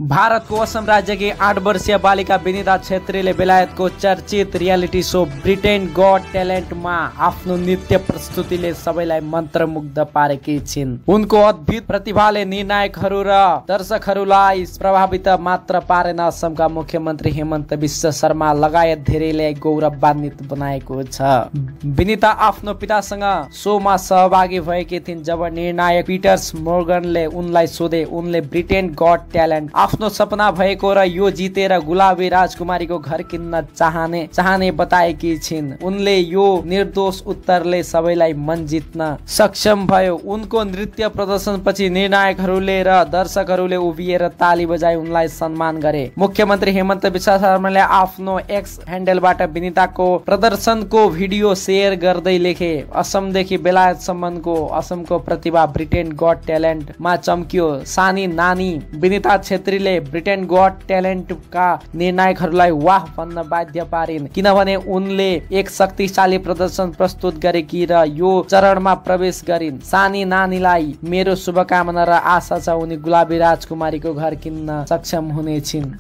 भारतको असम राज्यकी 8 वर्षीय बालिका विनिता छेत्रीले बेलायतको चर्चित रियालिटी शो ब्रिटेन गॉट ट्यालेन्टमा आफ्नो नृत्य प्रस्तुतिले सबैलाई मन्त्रमुग्ध पारेकी छिन्। उनको अद्भुत प्रतिभाले निर्णायकहरू र दर्शकहरूलाई प्रभावित मात्र पारेन, असमका मुख्यमन्त्री हेमन्त बिश्व शर्मा लगायत धेरैले गौरवान्वित बनाएको छ। विनिता आफ्नो पितासँग शोमा सहभागी भएकी थिइन्। जब निर्णायक पिटर्स मोर्गनले उनलाई सोधे, उनले ब्रिटेन गॉट ट्यालेन्ट आफ्नो सपना भएको र यो जितेर गुलाबी राजकुमारीको घर किन्न चाहने बताएकी छिन्। उनले यो निर्दोष उत्तरले सबैलाई मन जित्न सक्षम भयो। उनको नृत्य प्रदर्शनपछि निर्णायकहरूले र दर्शकहरूले उभिएर ताली बजाई उनलाई सम्मान गरे। मुख्यमन्त्री हेमन्त बिश्व शर्माले आफ्नो एक्स ह्यान्डलबाट विनिताको प्रदर्शनको भिडियो शेयर गर्दै लेखे, असमदेखि बेलायतसम्मको असमको प्रतिभा ब्रिटेन गॉट ट्यालेन्टमा चम्कियो। सानी नानी विनिता छेत्रीले ब्रिटेन गॉट ट्यालेन्टका निर्णायकहरूलाई वाह भन्न बाध्य पारिन्, किनभने उनले एक शक्तिशाली प्रदर्शन प्रस्तुत गरेकी र यो चरणमा प्रवेश गरिन्। सानी नानीलाई मेरो शुभकामना र आशा छ उनी गुलाबी राजकुमारीको घर किन्न सक्षम हुनेछिन्।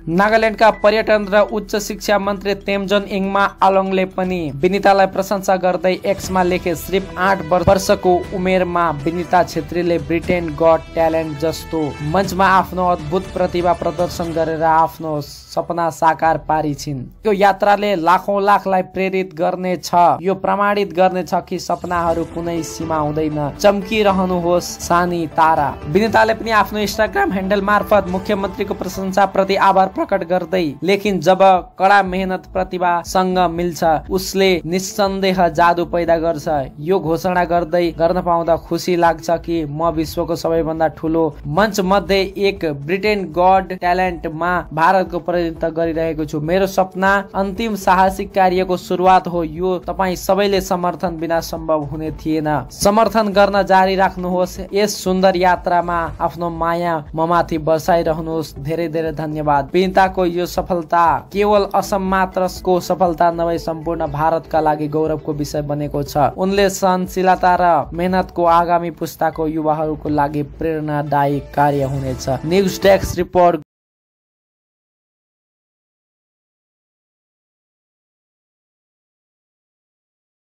नागाल्यान्डका पर्यटन र उच्च शिक्षा मन्त्री तेमजोन इङमा आलोङले पनि विनितालाई प्रशंसा गर्दै एक्समा लेखे, सिर्फ 8 वर्षको उमेरमा विनिता छेत्रीले ब्रिटेन गॉट ट्यालेन्ट जस्तो मञ्चमा आफ्नो अद्भुत प्रतिभा प्रदर्शन गरेर आफ्नो सपना साकार पारी छिन्। यो यात्राले लाखौंलाई प्रेरित गर्ने छ, यो प्रमाणित गर्ने छ कि सपनाहरू कुनै सीमा हुँदैन। चम्किरहनुहोस् सानी तारा। विनिताले पनि आफ्नो इन्स्टाग्राम ह्यान्डल मार्फत मुख्यमन्त्रीको प्रशंसा प्रति आभार प्रकट गर्दै लेखिन्, जब कडा मेहनत प्रतिभासँग मिल्छ उसले निस्सन्देह जादु पैदा गर्छ। यो घोषणा गर्न पाउँदा खुसी लाग्छ कि म विश्वको सबैभन्दा ठुलो मञ्च मध्ये एक ब्रिटेन गॉट ट्यालेन्टमा भारतको प्रतिनिधित्व गरिरहेको छु। मेरो सपना अन्तिम साहसिक कार्यको सुरुवात हो। यो तपाईँ सबैले समर्थन बिना सम्भव हुने थिएन। समर्थन गर्न जारी राख्नुहोस्। यस सुन्दर यात्रामा आफ्नो माया ममाथि बर्साइरहनुहोस्। धेरै धेरै धन्यवाद। विनिताको यो सफलता केवल असम मात्रको सफलता नभई सम्पूर्ण भारतका लागि गौरवको विषय बनेको छ। उनले सहनशीलता र मेहनतको आगामी पुस्ताको युवाहरूको लागि प्रेरणादायी कार्य हुनेछ। News desk report.